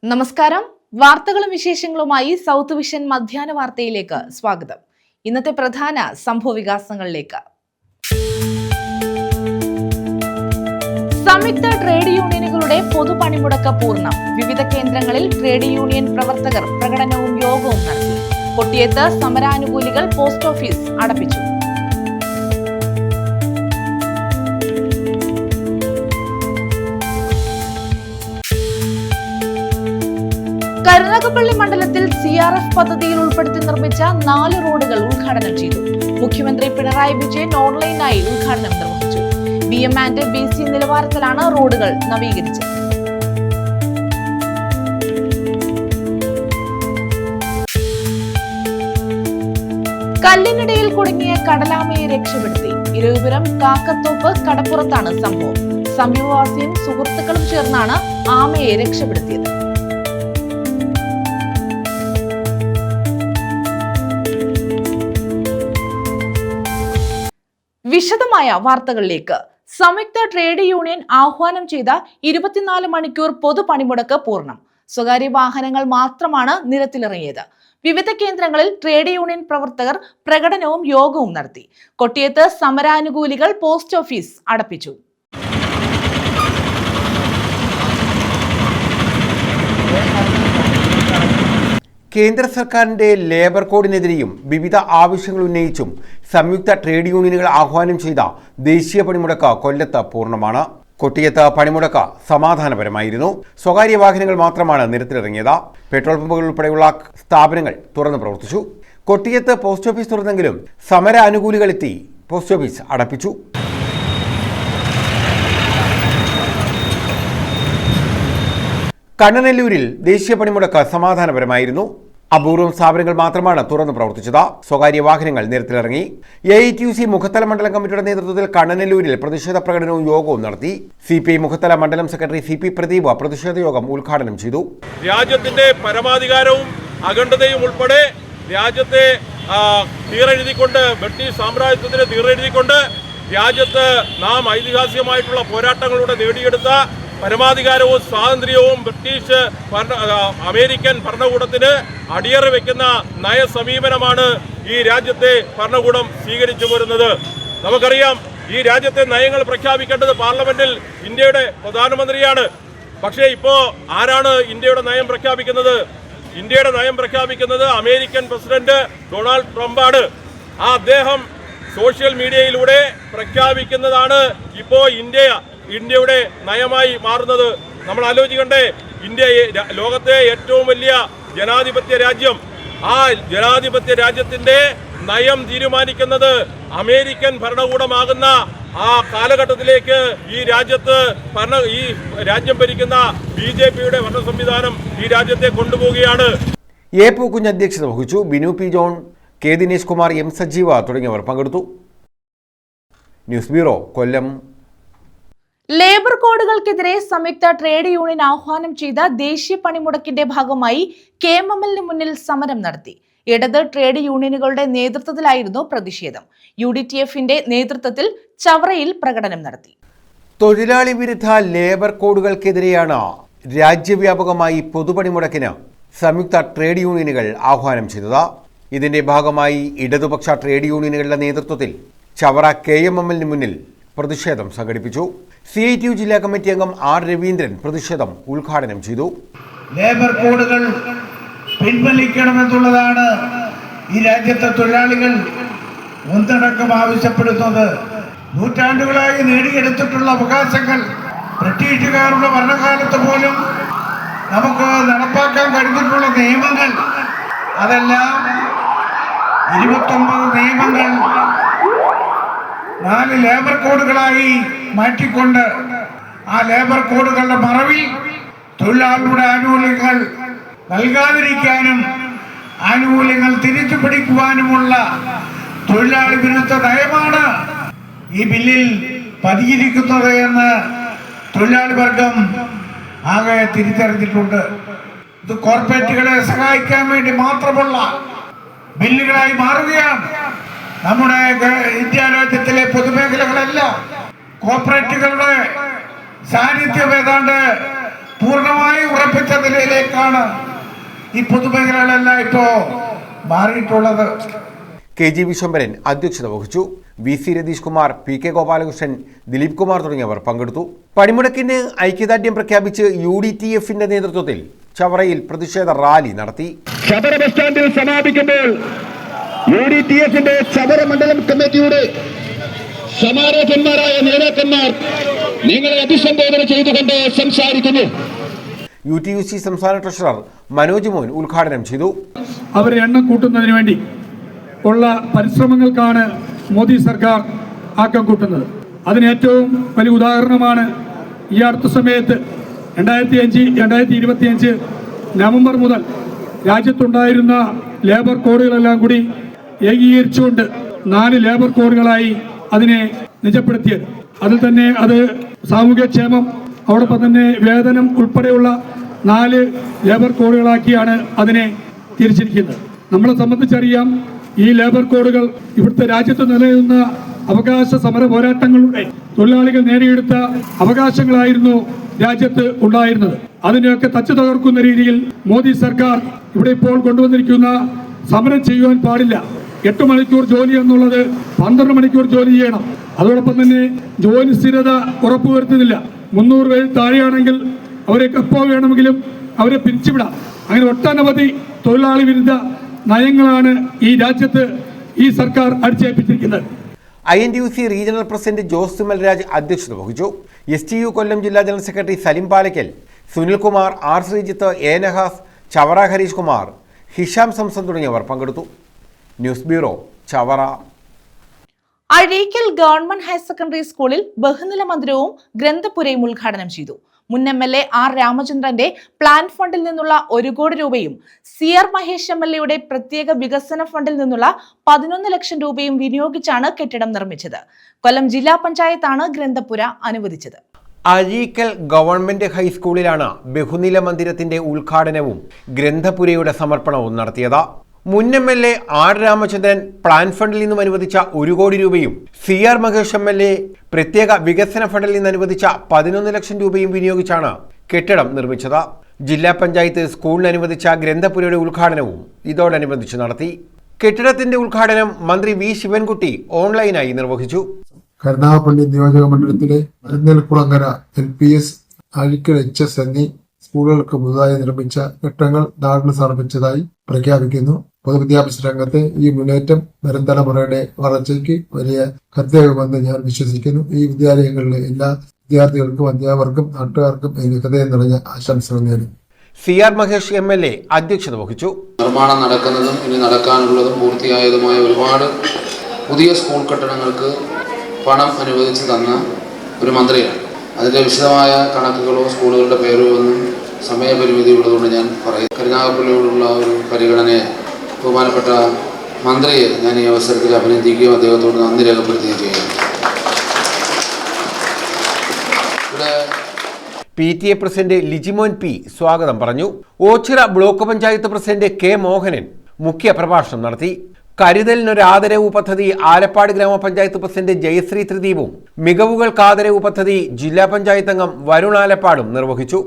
നമസ്കാരം. വാർത്തകളും വിശേഷങ്ങളുമായി സൗത്ത് വിഷൻ മധ്യാഹ്ന വാർത്തയിലേക്ക് സ്വാഗതം. ഇന്നത്തെ പ്രധാന സംഭവവികാസങ്ങളിലേക്ക്. സംയുക്ത ട്രേഡ് യൂണിയനുകളുടെ പൊതുപണിമുടക്ക് പൂർണ്ണം. വിവിധ കേന്ദ്രങ്ങളിൽ ട്രേഡ് യൂണിയൻ പ്രവർത്തകർ പ്രകടനവും യോഗവും നടത്തി. കൊട്ടിയത്ത് സമരാനുകൂലികൾ പോസ്റ്റ് ഓഫീസ് അടപ്പിച്ചു. കരുനാഗപ്പള്ളി മണ്ഡലത്തിൽ CRF പദ്ധതിയിൽ ഉൾപ്പെടുത്തി നിർമ്മിച്ച 4 റോഡുകൾ ഉദ്ഘാടനം ചെയ്തു. മുഖ്യമന്ത്രി പിണറായി വിജയൻ ഓൺലൈനായി ഉദ്ഘാടനം നിർവഹിച്ചു. BM ആൻഡ് BC നിലവാരത്തിലാണ് റോഡുകൾ നവീകരിച്ചത്. കല്ലിനിടയിൽ കുടുങ്ങിയ കടലാമയെ രക്ഷപ്പെടുത്തി. ഇരവിപുരം കാക്കത്തോപ്പ് കടപ്പുറത്താണ് സംഭവം. സമീപവാസിയും സുഹൃത്തുക്കളും ചേർന്നാണ് ആമയെ രക്ഷപ്പെടുത്തിയത്. വിശദമായ വാർത്തകളിലേക്ക്. സംയുക്ത ട്രേഡ് യൂണിയൻ ആഹ്വാനം ചെയ്ത 24 മണിക്കൂർ പൊതുപണിമുടക്ക് പൂർണ്ണം. സ്വകാര്യ വാഹനങ്ങൾ മാത്രമാണ് നിരത്തിലിറങ്ങിയത്. വിവിധ കേന്ദ്രങ്ങളിൽ ട്രേഡ് യൂണിയൻ പ്രവർത്തകർ പ്രകടനവും യോഗവും നടത്തി. കൊട്ടിയത്ത് സമരാനുകൂലികൾ പോസ്റ്റ് ഓഫീസ് അടപ്പിച്ചു. കേന്ദ്ര സർക്കാരിന്റെ ലേബർ കോഡിനെതിരെയും വിവിധ ആവശ്യങ്ങൾ ഉന്നയിച്ചും സംയുക്ത ട്രേഡ് യൂണിയനുകൾ ആഹ്വാനം ചെയ്ത ദേശീയ പണിമുടക്ക് കൊല്ലത്ത് പൂർണ്ണമാണ്. കൊട്ടിയത്ത് പണിമുടക്ക് സമാധാനപരമായിരുന്നു. സ്വകാര്യ വാഹനങ്ങൾ മാത്രമാണ് നിരത്തിലിറങ്ങിയത്. പെട്രോൾ പമ്പുകൾ ഉൾപ്പെടെയുള്ള സ്ഥാപനങ്ങൾ തുറന്നു പ്രവർത്തിച്ചു. കൊട്ടിയത്ത് പോസ്റ്റ് ഓഫീസ് തുറന്നെങ്കിലും സമര അനുകൂലികളെത്തി പോസ്റ്റ് ഓഫീസ് അടപ്പിച്ചു. കണ്ണനല്ലൂരിൽ ദേശീയ പണിമുടക്ക് സമാധാനപരമായിരുന്നു. അപൂർവം സ്ഥാപനങ്ങൾ മാത്രമാണ് തുറന്നു പ്രവർത്തിച്ചത്. സ്വകാര്യ വാഹനങ്ങൾ നിരത്തിലിറങ്ങി. AITUC മുഖത്തല മണ്ഡലം കമ്മിറ്റിയുടെ നേതൃത്വത്തിൽ കണ്ണനല്ലൂരിൽ പ്രതിഷേധ പ്രകടനവും യോഗവും നടത്തി. CPI മുഖത്തല മണ്ഡലം സെക്രട്ടറി CP പ്രദീപ് പ്രതിഷേധ യോഗം ഉദ്ഘാടനം ചെയ്തു. രാജ്യത്തിന്റെ പരമാധികാരവും അഖണ്ഡതയും ഉൾപ്പെടെ രാജ്യത്തെ തീരെഴുതിക്കൊണ്ട്, ബ്രിട്ടീഷ് സാമ്രാജ്യത്തിന് തീരെഴുതിക്കൊണ്ട് രാജ്യത്ത് നാം ഐതിഹാസികമായിട്ടുള്ള പോരാട്ടങ്ങളിലൂടെ നേടിയെടുത്ത പരമാധികാരവും സ്വാതന്ത്ര്യവും ബ്രിട്ടീഷ് അമേരിക്കൻ ഭരണകൂടത്തിന് അടിയറ വെക്കുന്ന നയസമീപനമാണ് ഈ രാജ്യത്തെ ഭരണകൂടം സ്വീകരിച്ചു പോരുന്നത്. നമുക്കറിയാം, ഈ രാജ്യത്തെ നയങ്ങൾ പ്രഖ്യാപിക്കേണ്ടത് പാർലമെന്റിൽ ഇന്ത്യയുടെ പ്രധാനമന്ത്രിയാണ്. പക്ഷേ ഇപ്പോൾ ആരാണ് ഇന്ത്യയുടെ നയം പ്രഖ്യാപിക്കുന്നത്? ഇന്ത്യയുടെ നയം പ്രഖ്യാപിക്കുന്നത് അമേരിക്കൻ പ്രസിഡന്റ് ഡൊണാൾഡ് ട്രംപാണ്. അദ്ദേഹം സോഷ്യൽ മീഡിയയിലൂടെ പ്രഖ്യാപിക്കുന്നതാണ് ഇപ്പോൾ ഇന്ത്യയുടെ നയമായി മാറുന്നത്. നമ്മൾ ആലോചിക്കണ്ടേ, ഇന്ത്യ ലോകത്തെ ഏറ്റവും വലിയ ജനാധിപത്യ രാജ്യം. ആ ജനാധിപത്യ രാജ്യത്തിന്റെ നയം തീരുമാനിക്കുന്നത് അമേരിക്കൻ ഭരണകൂടമാകുന്ന ആ കാലഘട്ടത്തിലേക്ക് ഈ രാജ്യം ഭരിക്കുന്ന BJPയുടെ ഭരണ സംവിധാനം ഈ രാജ്യത്തെ കൊണ്ടുപോവുകയാണ്. A. പൂക്കുഞ്ഞ് അധ്യക്ഷത വഹിച്ചു. Binu P. John, K. Dinesh Kumar, M. സജീവ തുടങ്ങിയവർ പങ്കെടുത്തു. ന്യൂസ് ബ്യൂറോ, കൊല്ലം. ലേബർ കോഡുകൾക്കെതിരെ സംയുക്ത ട്രേഡ് യൂണിയൻ ആഹ്വാനം ചെയ്ത ദേശീയ പണിമുടക്കിന്റെ ഭാഗമായി KMML മുന്നിൽ സമരം നടത്തി. ഇടത് ട്രേഡ് യൂണിയനുകളുടെ നേതൃത്വത്തിലായിരുന്നു പ്രതിഷേധം. UDTFന്റെ നേതൃത്വത്തിൽ ചവറയിൽ പ്രകടനം നടത്തി. തൊഴിലാളി വിരുദ്ധ ലേബർ കോഡുകൾക്കെതിരെയാണ് രാജ്യവ്യാപകമായി പൊതുപണിമുടക്കിന് സംയുക്ത ട്രേഡ് യൂണിയനുകൾ ആഹ്വാനം ചെയ്തത്. ഇതിന്റെ ഭാഗമായി ഇടതുപക്ഷ ട്രേഡ് യൂണിയനുകളുടെ നേതൃത്വത്തിൽ ചവറ KMML മുന്നിൽ പ്രതിഷേധം സംഘടിപ്പിച്ചു. CITU ജില്ലാ കമ്മിറ്റി അംഗം R. രവീന്ദ്രൻ പ്രതിഷേധം ഉദ്ഘാടനം ചെയ്തു. ലേബർ കോഡുകൾ പിൻവലിക്കണമെന്നുള്ളതാണ് ഈ രാജ്യത്തെ തൊഴിലാളികൾ ഒന്നടക്കം ആവശ്യപ്പെടുന്നത്. നൂറ്റാണ്ടുകളായി നേടിയെടുത്തിട്ടുള്ള അവകാശങ്ങൾ ബ്രിട്ടീഷുകാരുടെ ഭരണകാലത്ത് പോലും നമുക്ക് നടപ്പാക്കാൻ കഴിഞ്ഞിട്ടുള്ള നിയമങ്ങൾ, അതെല്ലാം 29 നിയമങ്ങൾ 4 ലേബർ കോഡുകളായി മാറ്റിക്കൊണ്ട് ആ ലേബർ കോഡുകളുടെ മറവിൽ തൊഴിലാളികളുടെ ആനുകൂല്യങ്ങൾ നൽകാതിരിക്കാനും ആനുകൂല്യങ്ങൾ തിരിച്ചു പിടിക്കുവാനുമുള്ള തൊഴിലാളി വിരുദ്ധ നയമാണ് ഈ ബില്ലിൽ പതിയിരിക്കുന്നത് എന്ന് തൊഴിലാളി വർഗം ആകെ തിരിച്ചറിഞ്ഞിട്ടുണ്ട്. ഇത് കോർപ്പറേറ്റുകളെ സഹായിക്കാൻ വേണ്ടി മാത്രമുള്ള ബില്ലുകളായി മാറുകയാണ്. നമ്മുടെ ഇന്ത്യ രാജ്യത്തിലെ പൊതുമേഖലകളെല്ലാം കോർപ്പറേറ്റുകളുടെ സാന്നിധ്യം ഏതാണ്ട് പൂർണ്ണമായി ഉറപ്പിച്ച നിലയിലേക്കാണ് ഈ പൊതുമേഖലകളെല്ലാം ഇപ്പോ മാറിയിട്ടുള്ളത്. KG വിശ്വംഭരൻ അധ്യക്ഷത വഹിച്ചു. VC രതീഷ് കുമാർ, PK ഗോപാലകൃഷ്ണൻ, ദിലീപ് കുമാർ തുടങ്ങിയവർ പങ്കെടുത്തു. പണിമുടക്കിന് ഐക്യദാർഢ്യം പ്രഖ്യാപിച്ച് UDTF-ന്റെ നേതൃത്വത്തിൽ ചവറയിൽ പ്രതിഷേധ റാലി നടത്തി. ചവറ ബസ് സ്റ്റാൻഡിൽ സമാപിക്കുമ്പോൾ UDTF-ന്റെ ചവറ മണ്ഡലം കമ്മിറ്റിയുടെ സമാരോഹന്മാരായ നേതാക്കന്മാർ നിങ്ങളെ അഭിസംബോധന ചെയ്തുകൊണ്ട് സംസാരിക്കുന്നു. UTUC സംസ്ഥാന ട്രഷറർ മനോജ് മോൻ ഉദ്ഘാടനം ചെയ്തു. അവരെ എണ്ണം കൂട്ടുന്നതിന് വേണ്ടി ഉള്ള പരിശ്രമങ്ങൾക്കാണ് മോദി സർക്കാർ ആക്കം കൂട്ടുന്നത്. അതിന് ഏറ്റവും വലിയ ഉദാഹരണമാണ് ഈ അടുത്ത സമയത്ത് 2025 നവംബർ മുതൽ രാജ്യത്തുണ്ടായിരുന്ന ലേബർ കോഡുകളെല്ലാം കൂടി ഏകീകരിച്ചുകൊണ്ട് 4 ലേബർ കോഡുകളായി അതിനെ നിജപ്പെടുത്തിയത്. അതിൽ തന്നെ അത് സാമൂഹ്യക്ഷേമം, അതോടൊപ്പം തന്നെ വേതനം ഉൾപ്പെടെയുള്ള 4 ലേബർ കോഡുകളാക്കിയാണ് അതിനെ തിരിച്ചിരിക്കുന്നത്. നമ്മളെ സംബന്ധിച്ചറിയാം, ഈ ലേബർ കോഡുകൾ ഇവിടുത്തെ രാജ്യത്ത് നിലനിൽക്കുന്ന അവകാശ സമര പോരാട്ടങ്ങളുടെ തൊഴിലാളികൾ നേടിയെടുത്ത അവകാശങ്ങളായിരുന്നു രാജ്യത്ത് ഉണ്ടായിരുന്നത്. അതിനെയൊക്കെ തച്ചു തകർക്കുന്ന രീതിയിൽ മോദി സർക്കാർ ഇവിടെ ഇപ്പോൾ കൊണ്ടുവന്നിരിക്കുന്ന സമരം ചെയ്യുവാൻ പാടില്ല. 8 മണിക്കൂർ ജോലി എന്നുള്ളത് 12 മണിക്കൂർ ജോലി ചെയ്യണം. അതോടൊപ്പം തന്നെ ജോലി സ്ഥിരത ഉറപ്പുവരുത്തുന്നില്ല. 300 പേര് താഴെയാണെങ്കിൽ അവരെ എപ്പോൾ വേണമെങ്കിലും അവരെ പിരിച്ചുവിടാം. അങ്ങനെ ഒട്ടനവധി തൊഴിലാളി വിരുദ്ധ നയങ്ങളാണ് ഈ രാജ്യത്ത് ഈ സർക്കാർ അടിച്ചേൽപ്പിച്ചിരിക്കുന്നത്. INTUC regional president Jose Sumalraj അധ്യക്ഷത വഹിച്ചു. STU കൊല്ലം ജില്ലാ general secretary Salim Palakkal, Sunilkumar, R Sreejith, A Nahas, Chavara Harish Kumar, Hisham Samson തുടങ്ങിയവർ പങ്കെടുത്തു. News bureau, Chavara. Azhikkal government higher secondary സ്കൂളിൽ ബഹുനില മന്ദിരവും ഗ്രന്ഥപുരയും ഉദ്ഘാടനം ചെയ്തു. മുൻ MLA R രാമചന്ദ്രന്റെ പ്ലാൻ ഫണ്ടിൽ നിന്നുള്ള 1 കോടി രൂപയും CR മഹേഷ് MLA-യുടെ പ്രത്യേക വികസന ഫണ്ടിൽ നിന്നുള്ള 11 ലക്ഷം രൂപയും വിനിയോഗിച്ചാണ് കെട്ടിടം നിർമ്മിച്ചത്. കൊല്ലം ജില്ലാ പഞ്ചായത്താണ് ഗ്രന്ഥപുര അനുവദിച്ചത്. അഴീക്കൽ ഗവൺമെന്റ് ഹൈസ്കൂളിലാണ് ബഹുനില മന്ദിരത്തിന്റെ ഉദ്ഘാടനവും ഗ്രന്ഥപുരയുടെ സമർപ്പണവും നടത്തിയത്. മുൻ MLA R രാമചന്ദ്രൻ പ്ലാൻ ഫണ്ടിൽ നിന്നും അനുവദിച്ച 1 കോടി രൂപയും CR മഹേഷ് MLA പ്രത്യേക വികസന ഫണ്ടിൽ നിന്ന് അനുവദിച്ച 11 ലക്ഷം രൂപയും വിനിയോഗിച്ചാണ് കെട്ടിടം നിർമ്മിച്ചത്. ജില്ലാ പഞ്ചായത്ത് സ്കൂളിന് അനുവദിച്ച ഗ്രന്ഥപുരയുടെ ഉദ്ഘാടനവും ഇതോടനുബന്ധിച്ച് നടത്തി. കെട്ടിടത്തിന്റെ ഉദ്ഘാടനം മന്ത്രി V ശിവൻകുട്ടി ഓൺലൈനായി നിർവഹിച്ചു. കരുനാഗപ്പള്ളി നിയോജക മണ്ഡലത്തിലെ മരുന്നൽക്കുളങ്ങര LPS, അഴീക്കൽ HS എന്നീ സ്കൂളുകൾക്ക് പുതുതായി നിർമ്മിച്ച കെട്ടിടങ്ങൾ നാടിന് സമർപ്പിച്ചതായി പ്രഖ്യാപിക്കുന്നു. പൊതുവിദ്യാഭ്യാസ രംഗത്തെ ഈ മുന്നേറ്റം വരും തലമുറയുടെ വളർച്ചയ്ക്ക് വലിയ കർത്തവ്യമെന്ന് ഞാൻ വിശ്വസിക്കുന്നു. ഈ വിദ്യാലയങ്ങളിലെ എല്ലാ വിദ്യാർത്ഥികൾക്കും അധ്യാപകർക്കും നാട്ടുകാർക്കും എനിക്ക് ഹൃദയം നിറഞ്ഞ ആശംസകൾ നേരുന്നു. CR മഹേഷ് MLA അധ്യക്ഷത വഹിച്ചു. നിർമ്മാണം നടക്കുന്നതും ഇനി നടക്കാനുള്ളതും പൂർത്തിയായതുമായ ഒരുപാട് പുതിയ സ്കൂൾ കെട്ടിടങ്ങൾക്ക് പണം അനുവദിച്ചു തന്ന ഒരു മന്ത്രിയാണ്. അതിൻ്റെ വിശദമായ കണക്കുകളോ സ്കൂളുകളുടെ പേരോ ഒന്നും സമയപരിമിതി ഉള്ളതുകൊണ്ട് ഞാൻ പറയും. കരുനാഗപ്പള്ളിയോടുള്ള ഒരു പരിഗണനയെ ബഹുമാനപ്പെട്ട മന്ത്രിയെ ഞാൻ ഈ അവസരത്തിൽ അഭിനന്ദിക്കുകയും അദ്ദേഹത്തോട് നന്ദി രേഖപ്പെടുത്തുകയും ചെയ്യുന്നു. ഇവിടെ PTA പ്രസിഡന്റ് ലിജിമോൻ P സ്വാഗതം പറഞ്ഞു. Ochira block panchayat president K Mohanan മുഖ്യ പ്രഭാഷണം നടത്തി. കരുതലിനൊരു ആദരവ് പദ്ധതി ആലപ്പാട് ഗ്രാമപഞ്ചായത്ത് പ്രസിഡന്റ് ജയശ്രീ ത്രിദീപും മികവുകൾക്ക് ആദരവ് പദ്ധതി ജില്ലാ പഞ്ചായത്ത് അംഗം വരുൺ ആലപ്പാടും നിർവഹിച്ചു.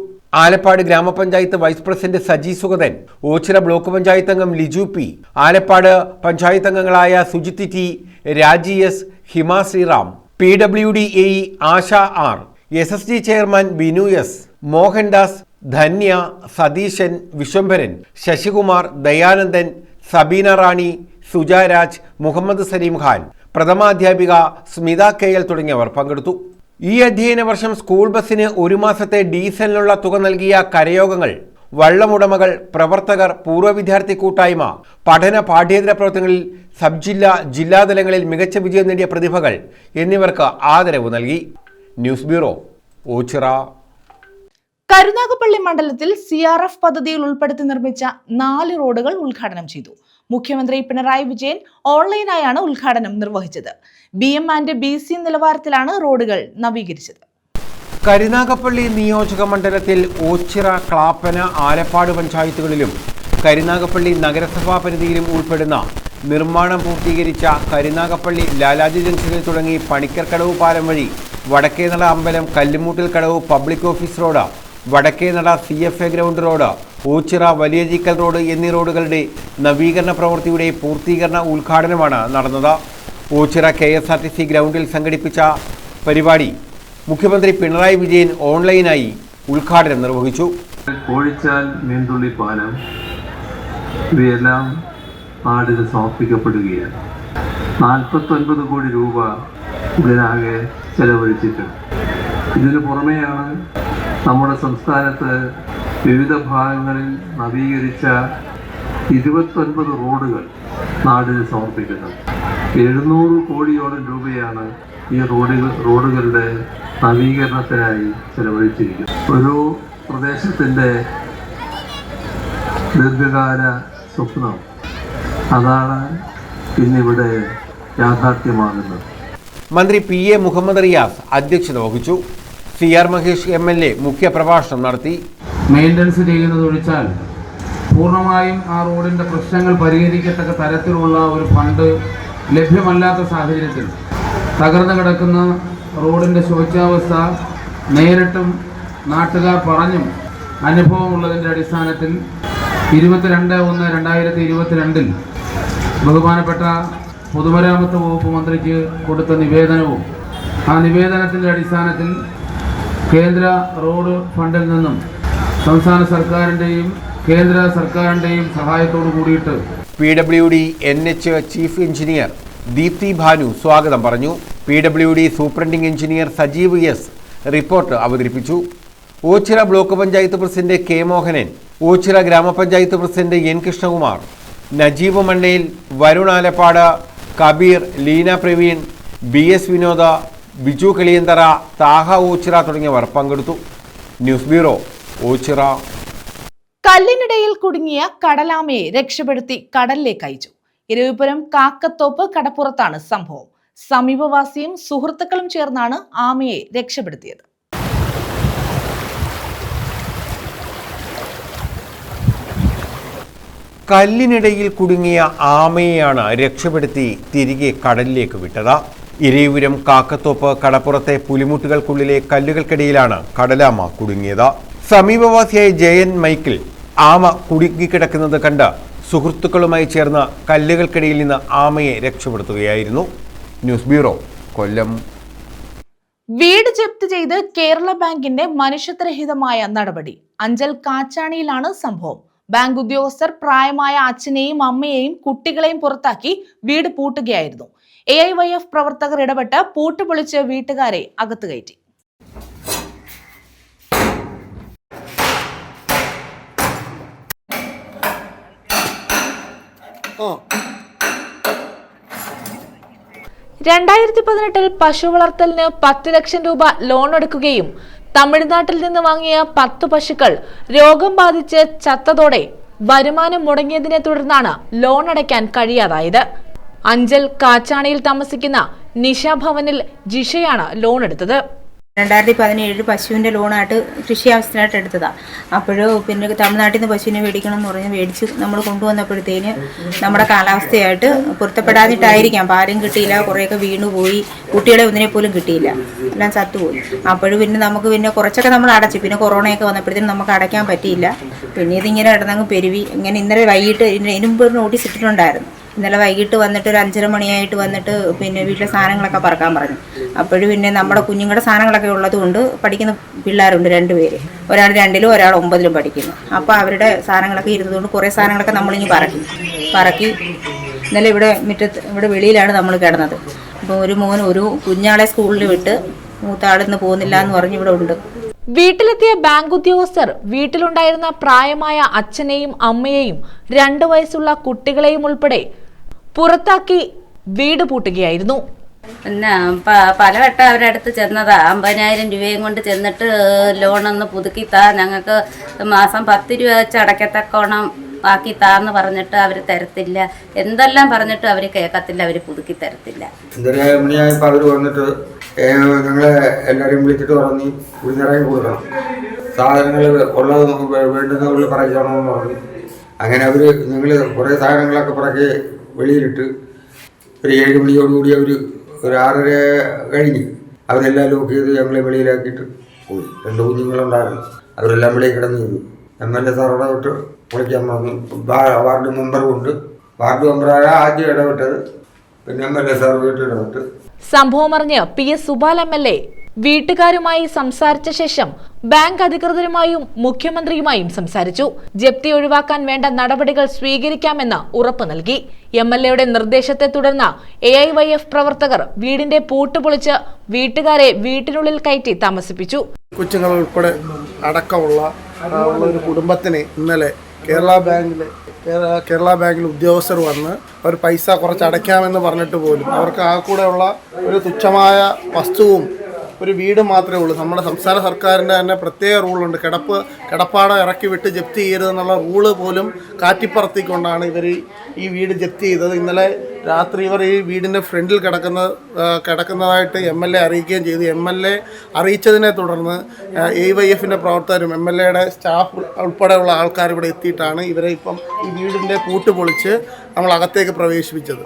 ആലപ്പാട് ഗ്രാമപഞ്ചായത്ത് vice president Saji Sugathan, Oachira block panchayat അംഗം ലിജു P, ആലപ്പാട് പഞ്ചായത്ത് അംഗങ്ങളായ Sujith T, Raji S, Hima Sreeram, PWD AE Asha R, SSG chairman Binu S, Mohandas, Dhanya, Satheesan, Vishwambharan, Sasikumar, Dayanandan, Sabeena Rani, Sujaraj, Muhammad Saleem Khan, പ്രഥമാധ്യാപിക സ്മിത KL തുടങ്ങിയവർ പങ്കെടുത്തു. ഈ അധ്യയന വർഷം സ്കൂൾ ബസ്സിന് 1 മാസത്തെ ഡീസലിനുള്ള തുക നൽകിയ കരയോഗങ്ങൾ, വള്ളമുടമകൾ, പ്രവർത്തകർ, പൂർവ്വ വിദ്യാർത്ഥി കൂട്ടായ്മ, പഠന പാഠ്യേതര പ്രവർത്തനങ്ങളിൽ സബ് ജില്ലാ, ജില്ലാതലങ്ങളിൽ മികച്ച വിജയം നേടിയ പ്രതിഭകൾ എന്നിവർക്ക് ആദരവ് നൽകി. News bureau, Ochira. കരുനാഗപ്പള്ളി മണ്ഡലത്തിൽ CRF പദ്ധതിയിൽ ഉൾപ്പെടുത്തി നിർമ്മിച്ച 4 റോഡുകൾ ഉദ്ഘാടനം ചെയ്തു. മുഖ്യമന്ത്രി പിണറായി വിജയൻ ഓൺലൈനായാണ് ഉദ്ഘാടനം നിർവഹിച്ചത്. BM and BC നിലവാരത്തിലാണ് റോഡുകൾ നവീകരിച്ചത്. കരുനാഗപ്പള്ളി നിയോജക മണ്ഡലത്തിൽ ഓച്ചിറ, ക്ലാപ്പന, ആലപ്പാട് പഞ്ചായത്തുകളിലും കരുനാഗപ്പള്ളി നഗരസഭാ പരിധിയിലും ഉൾപ്പെടുന്ന നിർമ്മാണം പൂർത്തീകരിച്ച കരുനാഗപ്പള്ളി ലാലാജി ജംഗ്ഷനിൽ തുടങ്ങി പണിക്കർക്കടവ് പാലം വഴി വടക്കേനള അമ്പലം, കല്ലുമൂട്ടിൽ കടവ്, public office road, Vadakkenada CFA ground road, Oachira Valiyacheekkal road എന്നീ റോഡുകളുടെ നവീകരണ പ്രവൃത്തിയുടെ പൂർത്തീകരണ ഉദ്ഘാടനമാണ് നടന്നത്. ഓച്ചിറ KSRTC ഗ്രൗണ്ടിൽ സംഘടിപ്പിച്ച പരിപാടി മുഖ്യമന്ത്രി പിണറായി വിജയൻ ഓൺലൈനായി ഉദ്ഘാടനം നിർവഹിച്ചു. കോഴിച്ചാൽ മീൻതുള്ളി പാലം ഇവയെല്ലാം നാടിന് സമർപ്പിക്കപ്പെടുകയാണ്. 49 കോടി രൂപ ഇതിനാകെ ചെലവഴിച്ചിട്ടുണ്ട്. ഇതിനു പുറമെയാണ് നമ്മുടെ സംസ്ഥാനത്ത് വിവിധ ഭാഗങ്ങളിൽ നവീകരിച്ച 29 റോഡുകൾ നാടിന് സമർപ്പിക്കുന്നത്. 700 കോടിയോളം രൂപയാണ് ഈ റോഡുകളുടെ നവീകരണത്തിനായി ചെലവഴിച്ചിരിക്കുന്നത്. ഒരു പ്രദേശത്തിൻ്റെ ദീർഘകാല സ്വപ്നം അതാണ് ഇന്നിവിടെ യാഥാർത്ഥ്യമാകുന്നത്. മന്ത്രി PA മുഹമ്മദ് റിയാസ് അധ്യക്ഷത വഹിച്ചു. CR മഹേഷ് MLA മുഖ്യപ്രഭാഷണം നടത്തി. മെയിൻ്റനൻസ് ചെയ്യുന്നത് ഒഴിച്ചാൽ പൂർണ്ണമായും ആ റോഡിൻ്റെ പ്രശ്നങ്ങൾ പരിഹരിക്കത്തക്ക തരത്തിലുള്ള ഒരു ഫണ്ട് ലഭ്യമല്ലാത്ത സാഹചര്യത്തിൽ തകർന്നു കിടക്കുന്ന റോഡിൻ്റെ ശോച്യാവസ്ഥ നേരിട്ടും നാട്ടുകാർ പറഞ്ഞും അനുഭവമുള്ളതിൻ്റെ അടിസ്ഥാനത്തിൽ 22/1/2022 ബഹുമാനപ്പെട്ട പൊതുമരാമത്ത് വകുപ്പ് മന്ത്രിക്ക് കൊടുത്ത നിവേദനവും ആ നിവേദനത്തിൻ്റെ അടിസ്ഥാനത്തിൽ കേന്ദ്ര റോഡ് ഫണ്ടിൽ നിന്നും സംസ്ഥാന സർക്കാരിൻ്റെയും കേന്ദ്ര സർക്കാരിൻ്റെയും സഹായത്തോടു കൂടിയിട്ട് PWD NH chief engineer Deepthi Bhanu സ്വാഗതം പറഞ്ഞു. PWD superintending engineer Sajeev S report അവതരിപ്പിച്ചു. Oachira block panchayat president K Mohanan, Oachira ഗ്രാമപഞ്ചായത്ത് president N Krishnakumar, Najeeb Mannayil, Varun Alappad, Kabeer, Leena Praveen, BS Vinoda, Biju Kiliyanthara, Thaha Ochira തുടങ്ങിയവർ പങ്കെടുത്തു. News bureau, Ochira. കല്ലിനിടയിൽ കുടുങ്ങിയ കടലാമയെ രക്ഷപ്പെടുത്തി കടലിലേക്ക് അയച്ചു. ഇരവിപുരം കാക്കത്തോപ്പ് കടപ്പുറത്താണ് സംഭവം. സമീപവാസിയും സുഹൃത്തുക്കളും ചേർന്നാണ് ആമയെ രക്ഷപ്പെടുത്തിയത്. കല്ലിനിടയിൽ കുടുങ്ങിയ ആമയെയാണ് രക്ഷപ്പെടുത്തി തിരികെ കടലിലേക്ക് വിട്ടത്. ഇരവിപുരം കാക്കത്തോപ്പ് കടപ്പുറത്തെ പുലിമുട്ടുകൾക്കുള്ളിലെ കല്ലുകൾക്കിടയിലാണ് കടലാമ കുടുങ്ങിയത്. സമീപവാസിയായ ജയൻ മൈക്കിൾ ആമ കുടുങ്ങിക്കിടക്കുന്നത് കണ്ട് സുഹൃത്തുക്കളുമായി ചേർന്ന് കല്ലുകൾക്കിടയിൽ നിന്ന് ആമയെ രക്ഷപ്പെടുത്തുകയായിരുന്നു. ന്യൂസ് ബ്യൂറോ, കൊല്ലം. വീട് ജപ്തി ചെയ്ത് കേരള ബാങ്കിന്റെ മനുഷ്യത്വരഹിതമായ നടപടി. അഞ്ചൽ കാച്ചാണിയിലാണ് സംഭവം. ബാങ്ക് ഉദ്യോഗസ്ഥർ പ്രായമായ അച്ഛനെയും അമ്മയെയും കുട്ടികളെയും പുറത്താക്കി വീട് പൂട്ടുകയായിരുന്നു. AIYF പ്രവർത്തകർ ഇടപെട്ട് പൂട്ട് പൊളിച്ച് വീട്ടുകാരെ അകത്ത് കയറ്റി. ിൽ പശു വളർത്തലിന് 10 ലക്ഷം രൂപ ലോൺ എടുക്കുകയും തമിഴ്നാട്ടിൽ നിന്ന് വാങ്ങിയ 10 പശുക്കൾ രോഗം ബാധിച്ച് ചത്തതോടെ വരുമാനം മുടങ്ങിയതിനെ തുടർന്നാണ് ലോൺ അടയ്ക്കാൻ കഴിയാതായത്. അഞ്ചൽ കാച്ചാണിയിൽ താമസിക്കുന്ന നിഷ ഭവനിൽ ജിഷയാണ് ലോൺ എടുത്തത്. 2017 പശുവിൻ്റെ ലോണായിട്ട് കൃഷി ആവശ്യത്തിനായിട്ട് എടുത്തതാണ്. പിന്നെ തമിഴ്നാട്ടിൽ നിന്ന് പശുവിനെ മേടിക്കണം എന്ന് പറഞ്ഞ് മേടിച്ച് നമ്മൾ കൊണ്ടുവന്നപ്പോഴത്തേന് നമ്മുടെ കാലാവസ്ഥയായിട്ട് പൊരുത്തപ്പെടാതിട്ടായിരിക്കാം പാലും കിട്ടിയില്ല, കുറേയൊക്കെ വീണുപോയി, കുട്ടികളെ ഒന്നിനെ പോലും കിട്ടിയില്ല, എല്ലാം ചത്തുപോയി. പിന്നെ നമുക്ക് കുറച്ചൊക്കെ നമ്മൾ അടച്ചു. പിന്നെ കൊറോണയൊക്കെ വന്നപ്പോഴത്തേനും നമുക്ക് അടയ്ക്കാൻ പറ്റിയില്ല. പിന്നെ ഇതിങ്ങനെ ഇടന്നങ്ങ് പെരുവി. ഇങ്ങനെ ഇന്നലെ വൈകിട്ട് ഇതിന് മുമ്പ് ഒരു നോട്ടീസ് ഇട്ടിട്ടുണ്ടായിരുന്നു. ഇന്നലെ വൈകിട്ട് വന്നിട്ട് ഒരു 5:30 മണിയായിട്ട് വന്നിട്ട് വീട്ടിലെ സാധനങ്ങളൊക്കെ പറക്കാൻ പറഞ്ഞു. നമ്മുടെ കുഞ്ഞുങ്ങളുടെ സാധനങ്ങളൊക്കെ ഉള്ളത് കൊണ്ട് പഠിക്കുന്ന പിള്ളേരുണ്ട് 2 പേര്. ഒരാൾ 2ലും ഒരാൾ 9ലും പഠിക്കുന്നു. അപ്പോൾ അവരുടെ സാധനങ്ങളൊക്കെ ഇരുന്നതുകൊണ്ട് കുറേ സാധനങ്ങളൊക്കെ നമ്മളിങ്ങ് പറക്കി ഇന്നലെ ഇവിടെ വെളിയിലാണ് നമ്മൾ കിടന്നത്. അപ്പോൾ ഒരു കുഞ്ഞാളെ സ്കൂളിൽ വിട്ട് മൂത്താളിന്ന് പോകുന്നില്ല എന്ന് പറഞ്ഞ് ഇവിടെ ഉണ്ട്. വീട്ടിലെത്തിയ ബാങ്ക് ഉദ്യോഗസ്ഥർ വീട്ടിലുണ്ടായിരുന്ന പ്രായമായ അച്ഛനെയും അമ്മയെയും 2 വയസ്സുള്ള കുട്ടികളെയും ഉൾപ്പെടെ പുറത്താക്കി വീട് പൂട്ടുകയായിരുന്നു. പലവട്ടം അവരുടെ അടുത്ത് ചെന്നതാ. 50,000 രൂപയും കൊണ്ട് ചെന്നിട്ട് ലോണൊന്ന് പുതുക്കിത്താ, ഞങ്ങൾക്ക് മാസം 10 രൂപ വെച്ച് അടയ്ക്കത്തക്കോണം ആക്കിത്താന്ന് പറഞ്ഞിട്ട് അവർ തരത്തില്ല. എന്തെല്ലാം പറഞ്ഞിട്ട് അവർ കേൾക്കത്തില്ല, അവർ പുതുക്കി തരത്തില്ല. 5:30 മണിയായപ്പോൾ അവർ വന്നിട്ട് ഞങ്ങളെ എല്ലാവരെയും വിളിച്ചിട്ട് പറഞ്ഞ് കുഞ്ഞിറങ്ങി കൊടുക്കണം, സാധനങ്ങൾ ഉള്ളത് വേണ്ടുന്നവർ പറയണമെന്ന് പറഞ്ഞു. അങ്ങനെ അവർ ഞങ്ങൾ കുറേ സാധനങ്ങളൊക്കെ പറക്കി വെളിയിലിട്ട് ഒരു 7 മണിയോടുകൂടി അവർ ഒരു 6:30 കഴിഞ്ഞ് അവരെല്ലാം ലോക്ക് ചെയ്ത് ഞങ്ങളെ വെളിയിലാക്കിയിട്ട് പോയി. 2 കുഞ്ഞുങ്ങളുണ്ടായിരുന്നു. അവരെല്ലാം വെളിയിൽ കിടന്നു ചെയ്തു. MLA സാറോടെ വിട്ട് വിളിക്കാൻ പറഞ്ഞു. വാർഡ് മെമ്പറുണ്ട്. വാർഡ് മെമ്പറായ ആദ്യം ഇടപെട്ടത്, പിന്നെ MLA സാർ വീട്ടിൽ ഇടപെട്ട്. സംഭവമറിഞ്ഞ് PS സുബാൽ MLA വീട്ടുകാരുമായി സംസാരിച്ച ശേഷം ബാങ്ക് അധികൃതരുമായും മുഖ്യമന്ത്രിയുമായും സംസാരിച്ചു. ജപ്തി ഒഴിവാക്കാൻ വേണ്ട നടപടികൾ സ്വീകരിക്കാമെന്ന് ഉറപ്പ് നൽകി. MLAയുടെ നിർദ്ദേശത്തെ തുടർന്ന് AIYF പ്രവർത്തകർ വീടിന്റെ പൂട്ട് പൊളിച്ച് വീട്ടുകാരെ വീട്ടിനുള്ളിൽ കയറ്റി താമസിപ്പിച്ചു. കൊച്ചുങ്ങൾ ഉൾപ്പെടെ അടക്കമുള്ള ഒരു കുടുംബത്തിന് ഇന്നലെ കേരള ബാങ്കിൽ ഉദ്യോഗസ്ഥർ വന്ന് അവർ പൈസ കുറച്ച് അടയ്ക്കാമെന്ന് പറഞ്ഞിട്ട് പോലും അവർക്ക് ആ കൂടെയുള്ള ഒരു തുച്ഛമായ വസ്തുവും ഒരു വീട് മാത്രമേ ഉള്ളൂ. നമ്മുടെ സംസ്ഥാന സർക്കാരിൻ്റെ തന്നെ പ്രത്യേക റൂളുണ്ട്. കിടപ്പാടം ഇറക്കി വിട്ട് ജപ്തി ചെയ്യരുതെന്നുള്ള റൂള് പോലും കാറ്റിപ്പറത്തിക്കൊണ്ടാണ് ഇവർ ഈ വീട് ജപ്തി ചെയ്തത്. ഇന്നലെ രാത്രി ഇവർ ഈ വീടിൻ്റെ ഫ്രണ്ടിൽ കിടക്കുന്നതായിട്ട് MLA അറിയിക്കുകയും ചെയ്തു. MLA അറിയിച്ചതിനെ തുടർന്ന് AIYFൻ്റെ പ്രവർത്തകരും MLAയുടെ സ്റ്റാഫ് ഉൾപ്പെടെയുള്ള ആൾക്കാർ ഇവിടെ എത്തിയിട്ടാണ് ഇവരെ ഇപ്പം ഈ വീടിൻ്റെ പൂട്ട് പൊളിച്ച് നമ്മൾ അകത്തേക്ക് പ്രവേശിപ്പിച്ചത്.